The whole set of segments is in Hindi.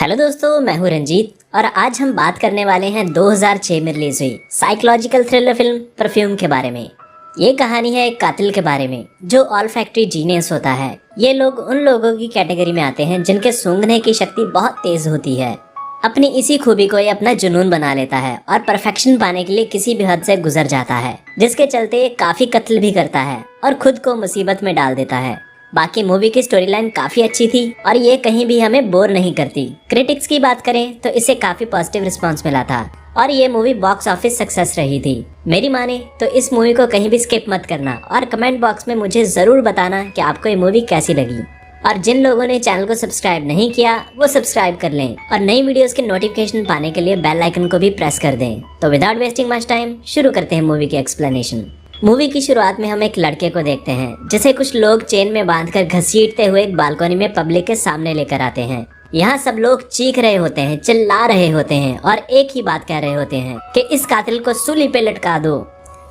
हेलो दोस्तों, मैं हूं रंजीत और आज हम बात करने वाले हैं 2006 में रिलीज हुई साइकोलॉजिकल थ्रिलर फिल्म परफ्यूम के बारे में। ये कहानी है एक कातिल के बारे में जो ऑल्फैक्टरी जीनियस होता है। ये लोग उन लोगों की कैटेगरी में आते हैं जिनके सूंघने की शक्ति बहुत तेज होती है। अपनी इसी खूबी को ये अपना जुनून बना लेता है और परफेक्शन पाने के लिए किसी भी हद से गुजर जाता है, जिसके चलते ये काफी कत्ल भी करता है और खुद को मुसीबत में डाल देता है। बाकी मूवी की स्टोरी लाइन काफी अच्छी थी और ये कहीं भी हमें बोर नहीं करती। क्रिटिक्स की बात करें तो इसे काफी पॉजिटिव रिस्पांस मिला था और ये मूवी बॉक्स ऑफिस सक्सेस रही थी। मेरी माने तो इस मूवी को कहीं भी स्किप मत करना और कमेंट बॉक्स में मुझे जरूर बताना कि आपको ये मूवी कैसी लगी। और जिन लोगों ने चैनल को सब्सक्राइब नहीं किया वो सब्सक्राइब कर लें और नई वीडियोस के नोटिफिकेशन पाने के लिए बेल आइकन को भी प्रेस कर दें। तो विदाउट वेस्टिंग मच टाइम शुरू करते हैं मूवी की एक्सप्लेनेशन। मूवी की शुरुआत में हम एक लड़के को देखते हैं जिसे कुछ लोग चेन में बांधकर घसीटते हुए एक बालकनी में पब्लिक के सामने लेकर आते हैं। यहाँ सब लोग चीख रहे होते हैं, चिल्ला रहे होते हैं और एक ही बात कह रहे होते हैं कि इस कातिल को सूली पे लटका दो।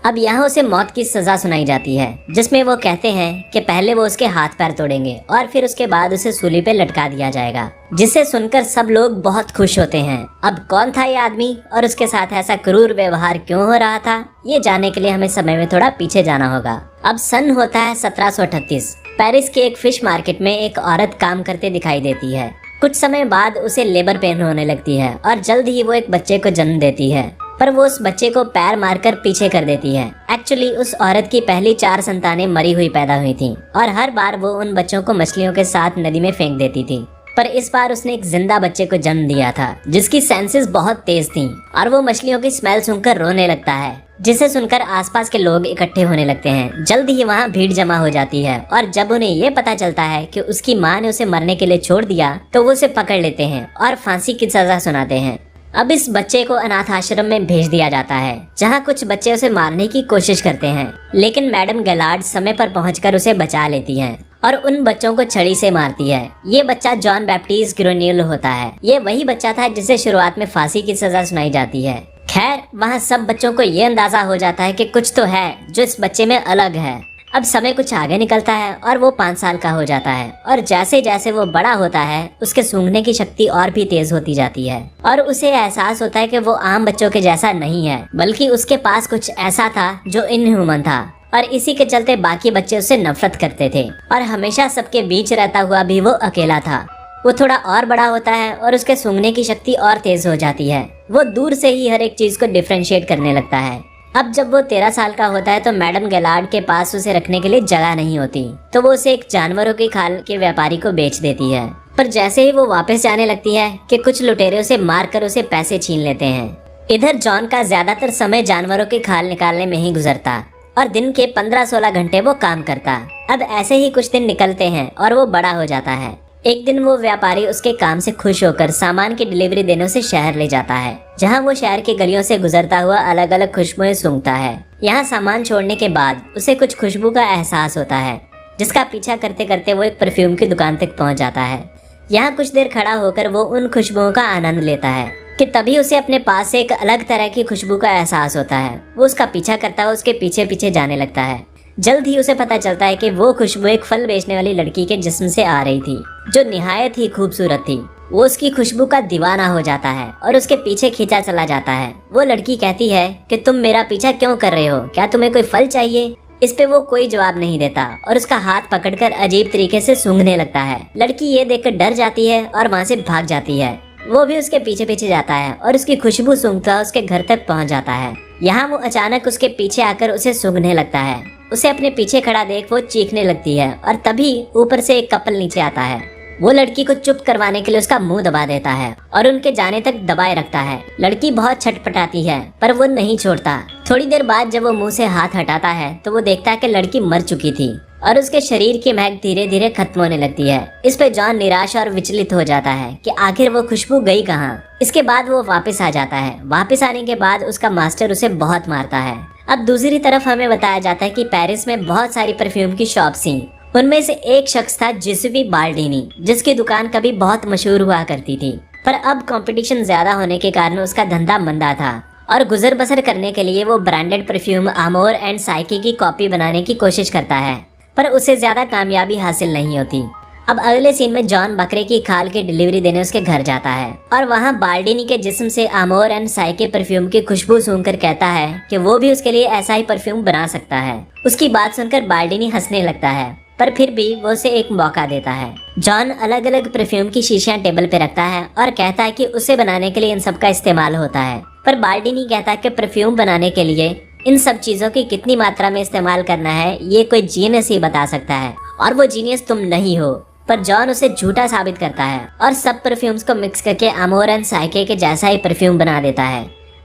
अब यहाँ उसे मौत की सजा सुनाई जाती है, जिसमें वो कहते हैं कि पहले वो उसके हाथ पैर तोड़ेंगे और फिर उसके बाद उसे सूली पे लटका दिया जाएगा, जिसे सुनकर सब लोग बहुत खुश होते हैं। अब कौन था ये आदमी और उसके साथ ऐसा क्रूर व्यवहार क्यों हो रहा था, ये जानने के लिए हमें समय में थोड़ा पीछे जाना होगा। अब सन होता है 1738। पेरिस के एक फिश मार्केट में एक औरत काम करते दिखाई देती है। कुछ समय बाद उसे लेबर पेन होने लगती है और जल्द ही वो एक बच्चे को जन्म देती है, पर वो उस बच्चे को पैर मारकर पीछे कर देती है। एक्चुअली उस औरत की पहली 4 संतानें मरी हुई पैदा हुई थीं और हर बार वो उन बच्चों को मछलियों के साथ नदी में फेंक देती थी, पर इस बार उसने एक जिंदा बच्चे को जन्म दिया था जिसकी सेंसेस बहुत तेज थीं और वो मछलियों की स्मेल सुनकर रोने लगता है, जिसे सुनकर आसपास के लोग इकट्ठे होने लगते हैं। जल्द ही वहाँ भीड़ जमा हो जाती है और जब उन्हें ये पता चलता है कि उसकी माँ ने उसे मरने के लिए छोड़ दिया तो वो उसे पकड़ लेते हैं और फांसी की सजा सुनाते हैं। अब इस बच्चे को अनाथ आश्रम में भेज दिया जाता है, जहाँ कुछ बच्चे उसे मारने की कोशिश करते हैं, लेकिन मैडम गैलार्ड समय पर पहुंचकर उसे बचा लेती हैं और उन बच्चों को छड़ी से मारती है। ये बच्चा जॉन बैप्टिस्ट ग्रोनियल होता है। ये वही बच्चा था जिसे शुरुआत में फांसी की सजा सुनाई जाती है। खैर, वहाँ सब बच्चों को ये अंदाजा हो जाता है कि कुछ तो है जो इस बच्चे में अलग है। अब समय कुछ आगे निकलता है और वो 5 साल का हो जाता है और जैसे जैसे वो बड़ा होता है उसके सूंघने की शक्ति और भी तेज होती जाती है और उसे एहसास होता है कि वो आम बच्चों के जैसा नहीं है, बल्कि उसके पास कुछ ऐसा था जो इनह्यूमन था और इसी के चलते बाकी बच्चे उससे नफरत करते थे और हमेशा सबके बीच रहता हुआ भी वो अकेला था। वो थोड़ा और बड़ा होता है और उसके सूंघने की शक्ति और तेज हो जाती है। वो दूर से ही हर एक चीज को डिफरेंशिएट करने लगता है। अब जब वो 13 साल का होता है तो मैडम गैलार्ड के पास उसे रखने के लिए जगह नहीं होती, तो वो उसे एक जानवरों की खाल के व्यापारी को बेच देती है। पर जैसे ही वो वापस जाने लगती है कि कुछ लुटेरे उसे मारकर उसे पैसे छीन लेते हैं। इधर जॉन का ज्यादातर समय जानवरों की खाल निकालने में ही गुजरता और दिन के 15-16 घंटे वो काम करता। अब ऐसे ही कुछ दिन निकलते हैं और वो बड़ा हो जाता है। एक दिन वो व्यापारी उसके काम से खुश होकर सामान की डिलीवरी देने उसे शहर ले जाता है, जहां वो शहर की गलियों से गुजरता हुआ अलग अलग खुशबुएं सूंघता है। यहाँ सामान छोड़ने के बाद उसे कुछ खुशबू का एहसास होता है, जिसका पीछा करते करते वो एक परफ्यूम की दुकान तक पहुंच जाता है। यहाँ कुछ देर खड़ा होकर वो उन खुशबुओं का आनंद लेता है कि तभी उसे अपने पास से एक अलग तरह की खुशबू का एहसास होता है। वो उसका पीछा करता हुआ उसके पीछे पीछे जाने लगता है। जल्द ही उसे पता चलता है कि वो खुशबू एक फल बेचने वाली लड़की के जिस्म से आ रही थी, जो निहायत ही खूबसूरत थी। वो उसकी खुशबू का दीवाना हो जाता है और उसके पीछे खींचा चला जाता है। वो लड़की कहती है कि तुम मेरा पीछा क्यों कर रहे हो, क्या तुम्हें कोई फल चाहिए? इस पे वो कोई जवाब नहीं देता और उसका हाथ पकड़कर अजीब तरीके से सूंघने लगता है। लड़की ये देखकर डर जाती है और वहाँ से भाग जाती है। वो भी उसके पीछे पीछे जाता है और उसकी खुशबू सूंघता उसके घर तक पहुँच जाता है। यहाँ वो अचानक उसके पीछे आकर उसे सूंघने लगता है। उसे अपने पीछे खड़ा देख वो चीखने लगती है और तभी ऊपर से एक कपल नीचे आता है। वो लड़की को चुप करवाने के लिए उसका मुंह दबा देता है और उनके जाने तक दबाए रखता है। लड़की बहुत छटपटाती है पर वो नहीं छोड़ता। थोड़ी देर बाद जब वो मुंह से हाथ हटाता है तो वो देखता है कि लड़की मर चुकी थी और उसके शरीर की महक धीरे धीरे खत्म होने लगती है। इस पे जॉन निराश और विचलित हो जाता है कि आखिर वो खुशबू गई कहाँ। इसके बाद वो वापस आ जाता है। वापस आने के बाद उसका मास्टर उसे बहुत मारता है। अब दूसरी तरफ हमें बताया जाता है कि पेरिस में बहुत सारी परफ्यूम की शॉप्स थी। उनमें से एक शख्स था जिसुवी बाल्डिनी, जिसकी दुकान कभी बहुत मशहूर हुआ करती थी, पर अब कंपटीशन ज्यादा होने के कारण उसका धंधा मंदा था और गुजर बसर करने के लिए वो ब्रांडेड परफ्यूम आमोर एंड साइकी की कॉपी बनाने की कोशिश करता है, पर उसे ज्यादा कामयाबी हासिल नहीं होती। अब अगले सीन में जॉन बकरे की खाल की डिलीवरी देने उसके घर जाता है और वहाँ बाल्डिनी के जिस्म से अमोर एंड साइके परफ्यूम की खुशबू सूंघकर कहता है कि वो भी उसके लिए ऐसा ही परफ्यूम बना सकता है। उसकी बात सुनकर बाल्डिनी हंसने लगता है, पर फिर भी वो उसे एक मौका देता है। जॉन अलग अलग परफ्यूम की शीशियां टेबल पे रखता है और कहता है कि उसे बनाने के लिए इन सब का इस्तेमाल होता है, पर बाल्डिनी कहता है कि परफ्यूम बनाने के लिए इन सब चीजों की कितनी मात्रा में इस्तेमाल करना है ये कोई जीनियस ही बता सकता है, और वो जीनियस तुम नहीं हो। पर जॉन उसे झूठा साबित करता है और सब परफ्यूम्स को मिक्स करके अमोर एंड साइके के जैसा ही परफ्यूम बना देता है।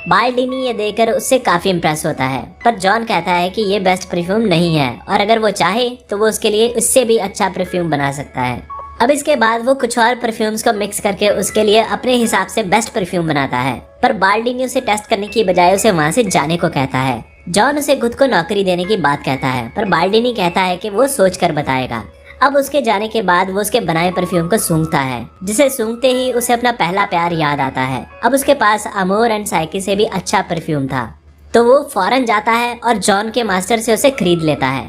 बाल्डिनी ये देखकर उससे काफी इम्प्रेस होता है, पर जॉन कहता है कि ये बेस्ट परफ्यूम नहीं है और अगर वो चाहे तो वो उसके लिए इससे भी अच्छा परफ्यूम बना सकता है। अब इसके बाद वो कुछ और परफ्यूम्स को मिक्स करके उसके लिए अपने हिसाब से बेस्ट परफ्यूम बनाता है, पर बाल्डिनी उसे टेस्ट करने की बजाय उसे वहाँ से जाने को कहता है। जॉन उसे खुद को नौकरी देने की बात कहता है, पर बाल्डिनी कहता है कि वो सोच कर बताएगा। अब उसके जाने के बाद वो उसके बनाए परफ्यूम को सूंघता है, जिसे सूंघते ही उसे अपना पहला प्यार याद आता है। अब उसके पास अमोर एंड साइके से भी अच्छा परफ्यूम था, तो वो फौरन जाता है और जॉन के मास्टर से उसे खरीद लेता है।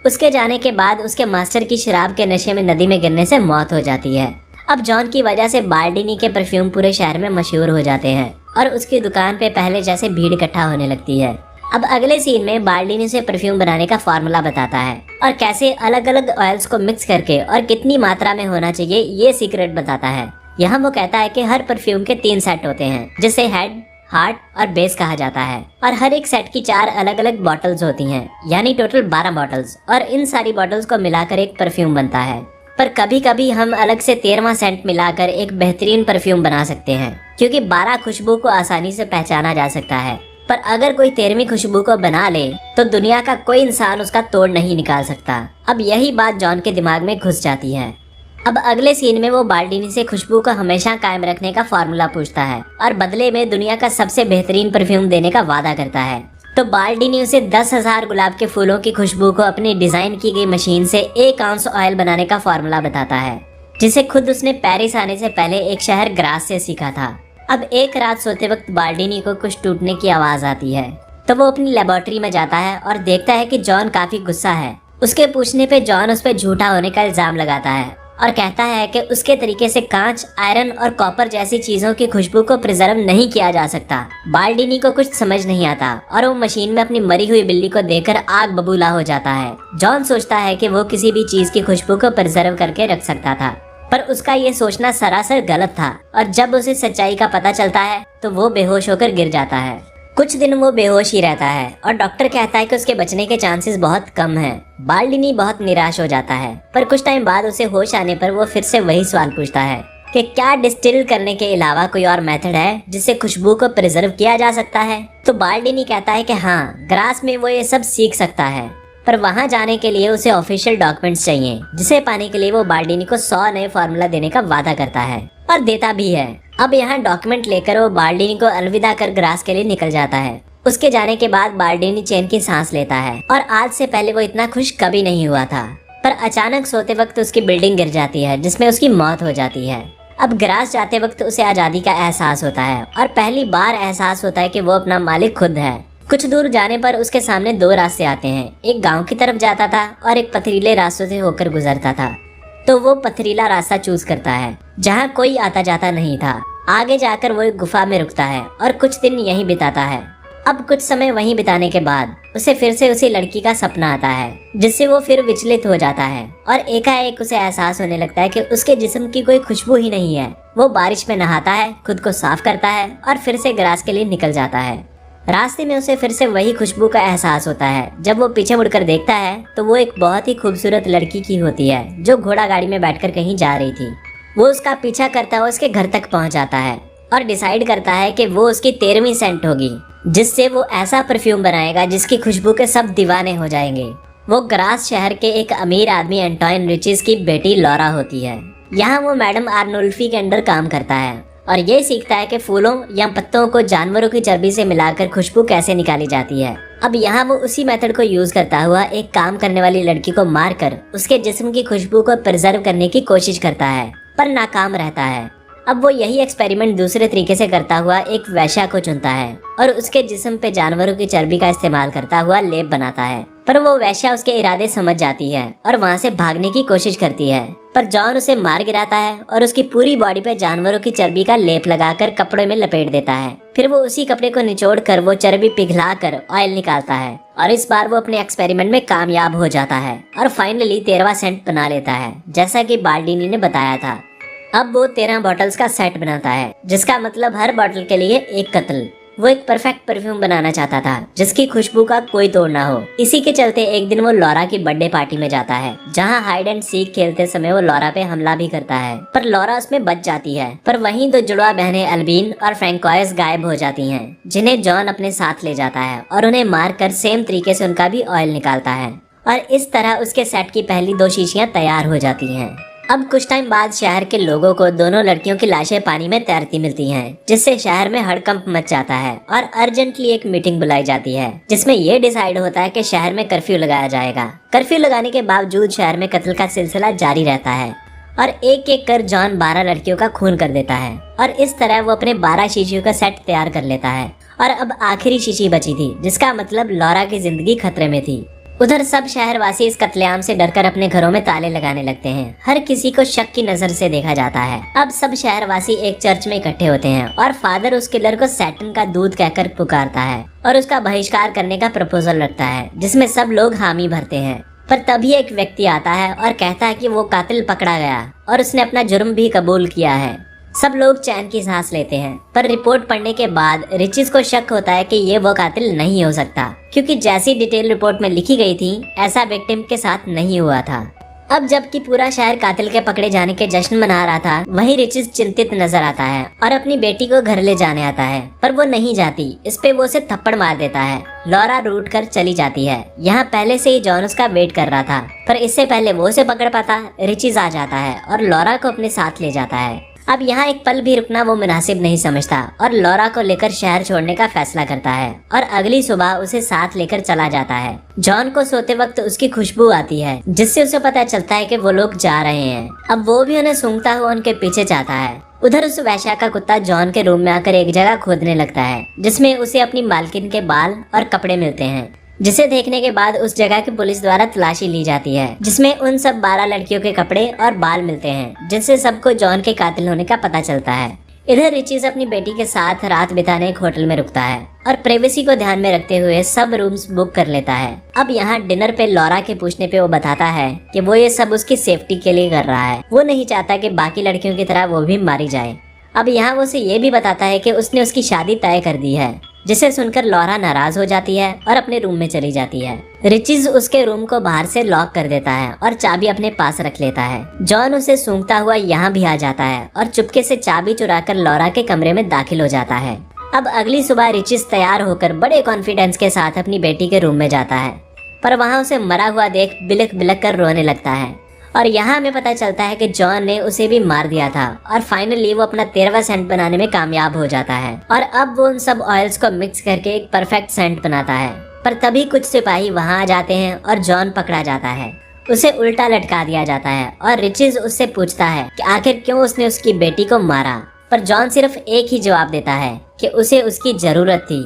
उसके जाने के बाद उसके मास्टर की शराब के नशे में नदी में गिरने से मौत हो जाती है। अब जॉन की वजह से बाल्डिनी के परफ्यूम पूरे शहर में मशहूर हो जाते हैं और उसकी दुकान पे पहले जैसे भीड़ इकट्ठा होने लगती है। अब अगले सीन में बाल्डिनी से परफ्यूम बनाने का फॉर्मूला बताता है और कैसे अलग अलग ऑयल्स को मिक्स करके और कितनी मात्रा में होना चाहिए ये सीक्रेट बताता है। यहाँ वो कहता है कि हर परफ्यूम के 3 सेट होते हैं, जिसे हेड, हार्ट और बेस कहा जाता है, और हर एक सेट की 4 अलग अलग बॉटल्स होती हैं, यानी टोटल 12 बॉटल्स, और इन सारी बॉटल्स को मिलाकर एक परफ्यूम बनता है। पर कभी कभी हम अलग से 13वां सेंट मिलाकर एक बेहतरीन परफ्यूम बना सकते हैं, क्योंकि 12 खुशबू को आसानी से पहचाना जा सकता है। पर अगर कोई 13वीं खुशबू को बना ले तो दुनिया का कोई इंसान उसका तोड़ नहीं निकाल सकता। अब यही बात जॉन के दिमाग में घुस जाती है। अब अगले सीन में वो बाल्डिनी से खुशबू को हमेशा कायम रखने का फॉर्मूला पूछता है और बदले में दुनिया का सबसे बेहतरीन परफ्यूम देने का वादा करता है। तो बाल्डिनी उसे 10,000 गुलाब के फूलों की खुशबू को अपनी डिजाइन की गई मशीन से 1 आउंस ऑयल बनाने का फॉर्मूला बताता है, जिसे खुद उसने पेरिस आने से पहले एक शहर ग्रास से सीखा था। अब एक रात सोते वक्त बाल्डिनी को कुछ टूटने की आवाज आती है, तो वो अपनी लेबोरेटरी में जाता है और देखता है कि जॉन काफी गुस्सा है। उसके पूछने पे जॉन उस पर झूठा होने का इल्जाम लगाता है और कहता है कि उसके तरीके से कांच, आयरन और कॉपर जैसी चीजों की खुशबू को प्रिजर्व नहीं किया जा सकता। बाल्डिनी को कुछ समझ नहीं आता और वो मशीन में अपनी मरी हुई बिल्ली को देखकर आग बबूला हो जाता है। जॉन सोचता है कि वो किसी भी चीज की खुशबू को प्रिजर्व करके रख सकता था, पर उसका ये सोचना सरासर गलत था, और जब उसे सच्चाई का पता चलता है तो वो बेहोश होकर गिर जाता है। कुछ दिन वो बेहोश ही रहता है और डॉक्टर कहता है कि उसके बचने के चांसेस बहुत कम हैं। बाल्डिनी बहुत निराश हो जाता है, पर कुछ टाइम बाद उसे होश आने पर वो फिर से वही सवाल पूछता है कि क्या डिस्टिल करने के अलावा कोई और मेथड है जिससे खुशबू को प्रिजर्व किया जा सकता है। तो बाल्डिनी कहता है कि हाँ, ग्रास में वो ये सब सीख सकता है, पर वहां जाने के लिए उसे ऑफिशियल डॉक्यूमेंट्स चाहिए, जिसे पाने के लिए वो बाल्डिनी को 100 नए फार्मूला देने का वादा करता है और देता भी है। अब यहाँ डॉक्यूमेंट लेकर वो बाल्डिनी को अलविदा कर ग्रास के लिए निकल जाता है। उसके जाने के बाद बाल्डिनी चैन की सांस लेता है और आज से पहले वो इतना खुश कभी नहीं हुआ था। पर अचानक सोते वक्त उसकी बिल्डिंग गिर जाती है, जिसमें उसकी मौत हो जाती है। अब ग्रास जाते वक्त उसे आजादी का एहसास होता है और पहली बार एहसास होता है कि वो अपना मालिक खुद है। कुछ दूर जाने पर उसके सामने 2 रास्ते आते हैं, एक गांव की तरफ जाता था और एक पथरीले रास्तों से होकर गुजरता था। तो वो पथरीला रास्ता चूज करता है, जहाँ कोई आता जाता नहीं था। आगे जाकर वो एक गुफा में रुकता है और कुछ दिन यहीं बिताता है। अब कुछ समय वहीं बिताने के बाद उसे फिर से उसी लड़की का सपना आता है, जिससे वो फिर विचलित हो जाता है और एकाएक उसे एहसास होने लगता है कि उसके जिस्म की कोई खुशबू ही नहीं है। वो बारिश में नहाता है, खुद को साफ करता है और फिर से ग्रास के लिए निकल जाता है। रास्ते में उसे फिर से वही खुशबू का एहसास होता है। जब वो पीछे मुड़कर देखता है तो वो एक बहुत ही खूबसूरत लड़की की होती है, जो घोड़ा गाड़ी में बैठकर कहीं जा रही थी। वो उसका पीछा करता हुआ उसके घर तक पहुंच जाता है और डिसाइड करता है कि वो उसकी 13वीं सेंट होगी, जिससे वो ऐसा परफ्यूम बनाएगा जिसकी खुशबू के सब दीवाने हो जाएंगे। वो ग्रास शहर के एक अमीर आदमी एंटोइन रिचिस की बेटी लॉरा होती है। यहाँ वो मैडम आर्नोल्फी के अंडर काम करता है और ये सीखता है कि फूलों या पत्तों को जानवरों की चर्बी से मिलाकर खुशबू कैसे निकाली जाती है। अब यहाँ वो उसी मेथड को यूज करता हुआ एक काम करने वाली लड़की को मारकर उसके जिस्म की खुशबू को प्रिजर्व करने की कोशिश करता है, पर नाकाम रहता है। अब वो यही एक्सपेरिमेंट दूसरे तरीके से करता हुआ एक वैश्या को चुनता है और उसके जिस्म पे जानवरों की चर्बी का इस्तेमाल करता हुआ लेप बनाता है। पर वो वैश्या उसके इरादे समझ जाती है और वहाँ से भागने की कोशिश करती है, पर जॉन उसे मार गिराता है और उसकी पूरी बॉडी पे जानवरों की चर्बी का लेप लगाकर कपड़े में लपेट देता है। फिर वो उसी कपड़े को निचोड़ कर वो चर्बी पिघलाकर ऑयल निकालता है और इस बार वो अपने एक्सपेरिमेंट में कामयाब हो जाता है और फाइनली 13वां सेंट बना लेता है, जैसा कि बाल्डीनी ने बताया था। अब वो 13 बॉटल्स का सेट बनाता है, जिसका मतलब हर बॉटल के लिए एक कत्ल। वो एक परफेक्ट परफ्यूम बनाना चाहता था जिसकी खुशबू का कोई तोड़ ना हो। इसी के चलते एक दिन वो लॉरा की बर्थडे पार्टी में जाता है, जहां हाइड एंड सीक खेलते समय वो लॉरा पे हमला भी करता है, पर लॉरा उसमें बच जाती है। पर वहीं दो जुड़वा बहनें अल्बीन और फ्रैंकोइस गायब हो जाती हैं, जिन्हें जॉन अपने साथ ले जाता है और उन्हें मारकर सेम तरीके से उनका भी ऑयल निकालता है और इस तरह उसके सेट की पहली 2 शीशियां तैयार हो जाती हैं। अब कुछ टाइम बाद शहर के लोगों को दोनों लड़कियों की लाशें पानी में तैरती मिलती हैं, जिससे शहर में हड़कंप मच जाता है और अर्जेंटली एक मीटिंग बुलाई जाती है, जिसमें ये डिसाइड होता है कि शहर में कर्फ्यू लगाया जाएगा। कर्फ्यू लगाने के बावजूद शहर में कत्ल का सिलसिला जारी रहता है और एक एक कर जॉन 12 लड़कियों का खून कर देता है और इस तरह वो अपने 12 शीशियों का सेट तैयार कर लेता है और अब आखिरी शीशी बची थी, जिसका मतलब लॉरा की जिंदगी खतरे में थी। उधर सब शहरवासी इस कत्लेआम से डरकर अपने घरों में ताले लगाने लगते हैं। हर किसी को शक की नजर से देखा जाता है। अब सब शहरवासी एक चर्च में इकट्ठे होते हैं और फादर उस किलर को सैटन का दूध कहकर पुकारता है और उसका बहिष्कार करने का प्रपोजल रखता है, जिसमें सब लोग हामी भरते हैं। पर तभी एक व्यक्ति आता है और कहता है कि वो कातिल पकड़ा गया और उसने अपना जुर्म भी कबूल किया है। सब लोग चैन की सांस लेते हैं, पर रिपोर्ट पढ़ने के बाद रिचीज को शक होता है कि ये वो कातिल नहीं हो सकता, क्योंकि जैसी डिटेल रिपोर्ट में लिखी गई थी ऐसा विक्टिम के साथ नहीं हुआ था। अब जबकि पूरा शहर कातिल के पकड़े जाने के जश्न मना रहा था, वहीं रिचीज चिंतित नजर आता है और अपनी बेटी को घर ले जाने आता है, पर वो नहीं जाती। इस पे वो उसे थप्पड़ मार देता है। लॉरा रूठ कर चली जाती है। यहाँ पहले से ही जॉन उसका वेट कर रहा था, पर इससे पहले वो उसे पकड़ पाता रिचीज आ जाता है और लॉरा को अपने साथ ले जाता है। अब यहाँ एक पल भी रुकना वो मुनासिब नहीं समझता और लॉरा को लेकर शहर छोड़ने का फैसला करता है और अगली सुबह उसे साथ लेकर चला जाता है। जॉन को सोते वक्त उसकी खुशबू आती है, जिससे उसे पता चलता है कि वो लोग जा रहे हैं। अब वो भी उन्हें सूंघता हुआ उनके पीछे जाता है। उधर उस वैश्या का कुत्ता जॉन के रूम में आकर एक जगह खोदने लगता है, जिसमें उसे अपनी मालकिन के बाल और कपड़े मिलते हैं, जिसे देखने के बाद उस जगह की पुलिस द्वारा तलाशी ली जाती है, जिसमें उन सब 12 लड़कियों के कपड़े और बाल मिलते हैं, जिससे सबको जॉन के कातिल होने का पता चलता है। इधर रिचीज अपनी बेटी के साथ रात बिताने एक होटल में रुकता है और प्राइवेसी को ध्यान में रखते हुए सब रूम्स बुक कर लेता है। अब यहाँ डिनर पे लॉरा के पूछने पे वो बताता है कि वो ये सब उसकी सेफ्टी के लिए कर रहा है। वो नहीं चाहता कि बाकी लड़कियों की तरह वो भी मारी जाए। अब यहाँ वो उसे ये भी बताता है कि उसने उसकी शादी तय कर दी है, जिसे सुनकर लॉरा नाराज हो जाती है और अपने रूम में चली जाती है। रिचीज उसके रूम को बाहर से लॉक कर देता है और चाबी अपने पास रख लेता है। जॉन उसे सूंघता हुआ यहाँ भी आ जाता है और चुपके से चाबी चुराकर लॉरा के कमरे में दाखिल हो जाता है। अब अगली सुबह रिचीज तैयार होकर बड़े कॉन्फिडेंस के साथ अपनी बेटी के रूम में जाता है, पर वहाँ उसे मरा हुआ देख बिलख बिलख कर रोने लगता है और यहाँ हमें पता चलता है कि जॉन ने उसे भी मार दिया था और फाइनली वो अपना 13वां सेंट बनाने में कामयाब हो जाता है और अब वो उन सब ऑयल्स को मिक्स करके एक परफेक्ट सेंट बनाता है। पर तभी कुछ सिपाही वहाँ आ जाते हैं और जॉन पकड़ा जाता है। उसे उल्टा लटका दिया जाता है और रिचीज उससे पूछता है कि आखिर क्यों उसने उसकी बेटी को मारा, पर जॉन सिर्फ एक ही जवाब देता है कि उसे उसकी जरूरत थी।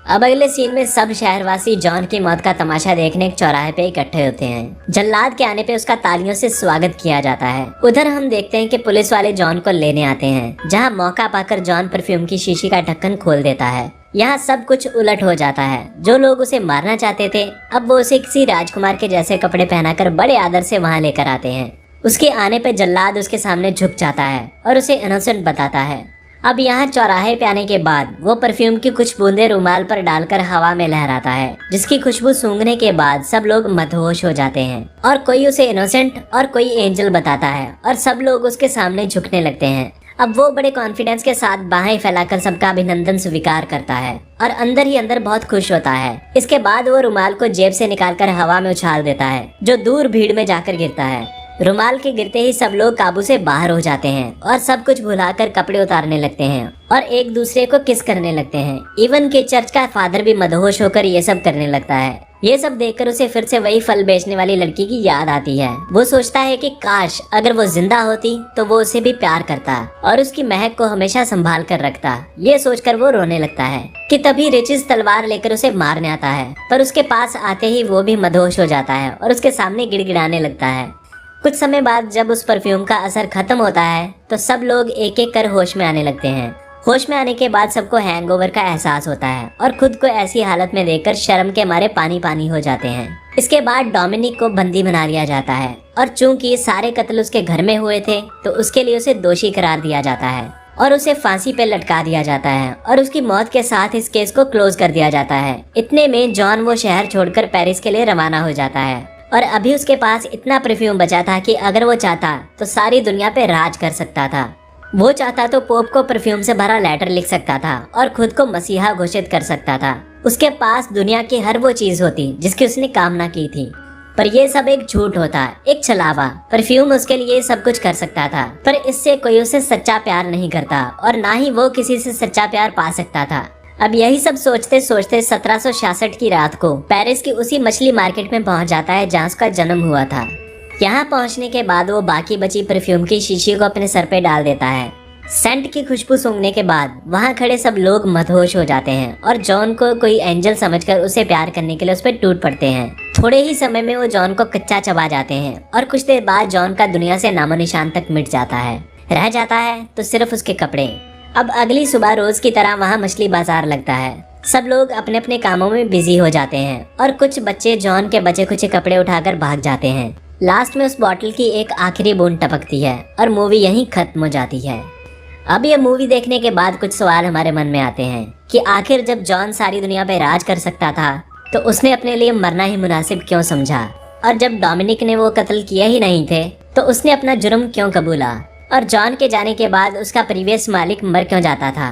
अब अगले सीन में सब शहरवासी जॉन की मौत का तमाशा देखने एक चौराहे पे इकट्ठे होते हैं। जल्लाद के आने पे उसका तालियों से स्वागत किया जाता है। उधर हम देखते हैं कि पुलिस वाले जॉन को लेने आते हैं, जहां मौका पाकर जॉन परफ्यूम की शीशी का ढक्कन खोल देता है। यहाँ सब कुछ उलट हो जाता है। जो लोग उसे मारना चाहते थे, अब वो उसे किसी राजकुमार के जैसे कपड़े पहनाकर बड़े आदर से वहाँ लेकर आते हैं। उसके आने पे जल्लाद उसके सामने झुक जाता है और उसे इनोसेंट बताता है। अब यहाँ चौराहे पे आने के बाद वो परफ्यूम की कुछ बूंदे रुमाल पर डालकर हवा में लहराता है, जिसकी खुशबू सूंघने के बाद सब लोग मदहोश हो जाते हैं और कोई उसे इनोसेंट और कोई एंजल बताता है और सब लोग उसके सामने झुकने लगते हैं। अब वो बड़े कॉन्फिडेंस के साथ बाहें फैलाकर सबका अभिनंदन स्वीकार करता है और अंदर ही अंदर बहुत खुश होता है। इसके बाद वो रुमाल को जेब से निकालकर हवा में उछाल देता है, जो दूर भीड़ में जाकर गिरता है। रुमाल के गिरते ही सब लोग काबू से बाहर हो जाते हैं और सब कुछ भुलाकर कपड़े उतारने लगते हैं और एक दूसरे को किस करने लगते हैं। इवन के चर्च का फादर भी मदहोश होकर ये सब करने लगता है। ये सब देखकर उसे फिर से वही फल बेचने वाली लड़की की याद आती है। वो सोचता है कि काश अगर वो जिंदा होती तो वो उसे भी प्यार करता और उसकी महक को हमेशा संभाल कर रखता। ये सोचकर वो रोने लगता है कि तभी रिचीज तलवार लेकर उसे मारने आता है, पर उसके पास आते ही वो भी मदहोश हो जाता है और उसके सामने गिड़गिड़ाने लगता है। कुछ समय बाद जब उस परफ्यूम का असर खत्म होता है तो सब लोग एक एक कर होश में आने लगते हैं। होश में आने के बाद सबको हैंगओवर का एहसास होता है और खुद को ऐसी हालत में देखकर शर्म के मारे पानी पानी हो जाते हैं। इसके बाद डोमिनिक को बंदी बना लिया जाता है और चूंकि सारे कत्ल उसके घर में हुए थे तो उसके लिए उसे दोषी करार दिया जाता है और उसे फांसी पे लटका दिया जाता है और उसकी मौत के साथ इस केस को क्लोज कर दिया जाता है। इतने में जॉन वो शहर छोड़कर पेरिस के लिए रवाना हो जाता है और अभी उसके पास इतना परफ्यूम बचा था कि अगर वो चाहता तो सारी दुनिया पे राज कर सकता था। वो चाहता तो पोप को परफ्यूम से भरा लेटर लिख सकता था और खुद को मसीहा घोषित कर सकता था। उसके पास दुनिया की हर वो चीज होती जिसकी उसने कामना की थी, पर ये सब एक झूठ होता, एक छलावा। परफ्यूम उसके लिए सब कुछ कर सकता था, पर इससे कोई उसे सच्चा प्यार नहीं करता और ना ही वो किसी से सच्चा प्यार पा सकता था। अब यही सब सोचते सोचते 1766 की रात को पेरिस की उसी मछली मार्केट में पहुंच जाता है जहाँ उसका जन्म हुआ था। यहाँ पहुंचने के बाद वो बाकी बची परफ्यूम की शीशी को अपने सर पे डाल देता है। सेंट की खुशबू सूंघने के बाद वहाँ खड़े सब लोग मदहोश हो जाते हैं और जॉन को कोई एंजल समझकर उसे प्यार करने के लिए उस पर टूट पड़ते हैं। थोड़े ही समय में वो जॉन को कच्चा चबा जाते हैं और कुछ देर बाद जॉन का दुनिया से नामो निशान तक मिट जाता है। रह जाता है तो सिर्फ उसके कपड़े। अब अगली सुबह रोज की तरह वहाँ मछली बाजार लगता है। सब लोग अपने अपने कामों में बिजी हो जाते हैं और कुछ बच्चे जॉन के बचे कुछ कपड़े उठाकर भाग जाते हैं। लास्ट में उस बॉटल की एक आखिरी बूंद टपकती है और मूवी यहीं खत्म हो जाती है। अब ये मूवी देखने के बाद कुछ सवाल हमारे मन में आते हैं कि आखिर जब जॉन सारी दुनिया पे राज कर सकता था तो उसने अपने लिए मरना ही मुनासिब क्यों समझा, और जब डोमिनिक ने वो कत्ल किए ही नहीं थे तो उसने अपना जुर्म क्यों कबूला, और जॉन के जाने के बाद उसका प्रीवियस मालिक मर क्यों जाता था।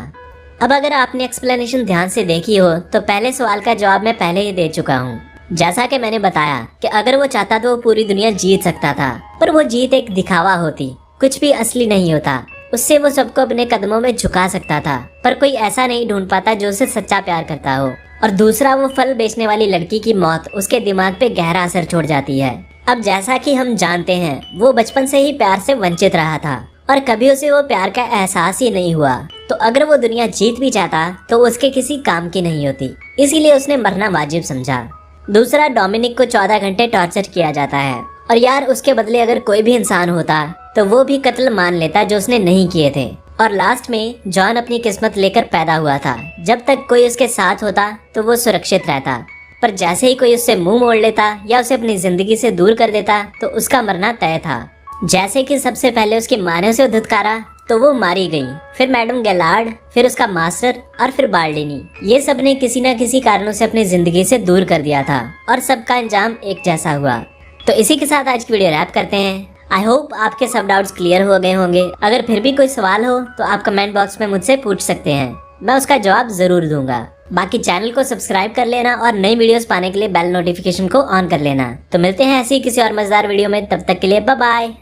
अब अगर आपने एक्सप्लेनेशन ध्यान से देखी हो तो पहले सवाल का जवाब मैं पहले ही दे चुका हूँ। जैसा कि मैंने बताया कि अगर वो चाहता तो वो पूरी दुनिया जीत सकता था, पर वो जीत एक दिखावा होती, कुछ भी असली नहीं होता। उससे वो सबको अपने कदमों में झुका सकता था, पर कोई ऐसा नहीं ढूंढ पाता जो उसे सच्चा प्यार करता हो। और दूसरा, वो फल बेचने वाली लड़की की मौत उसके दिमाग पे गहरा असर छोड़ जाती है। अब जैसा कि हम जानते हैं वो बचपन से ही प्यार से वंचित रहा था और कभी उसे वो प्यार का एहसास ही नहीं हुआ, तो अगर वो दुनिया जीत भी चाहता तो उसके किसी काम की नहीं होती, इसीलिए उसने मरना वाजिब समझा। दूसरा, डोमिनिक को 14 घंटे टॉर्चर किया जाता है और यार उसके बदले अगर कोई भी इंसान होता तो वो भी कत्ल मान लेता जो उसने नहीं किए थे। और लास्ट में जॉन अपनी किस्मत लेकर पैदा हुआ था। जब तक कोई उसके साथ होता तो वो सुरक्षित रहता, पर जैसे ही कोई उससे मुंह मोड़ लेता या उसे अपनी जिंदगी से दूर कर देता तो उसका मरना तय था। जैसे कि सबसे पहले उसकी माँ ने उसे धुतकारा तो वो मारी गई, फिर मैडम गैलार्ड, फिर उसका मास्टर और फिर बार्डिनी। ये सब ने किसी न किसी कारणों से अपनी जिंदगी से दूर कर दिया था और सबका अंजाम एक जैसा हुआ। तो इसी के साथ आज की वीडियो रैप करते हैं। आई होप आपके सब डाउट्स क्लियर हो गए होंगे। अगर फिर भी कोई सवाल हो तो आप कमेंट बॉक्स में मुझसे पूछ सकते हैं, मैं उसका जवाब जरूर दूंगा। बाकी चैनल को सब्सक्राइब कर लेना और नई वीडियोस पाने के लिए बेल नोटिफिकेशन को ऑन कर लेना। तो मिलते हैं ऐसी किसी और मजेदार वीडियो में, तब तक के लिए बाय बाय।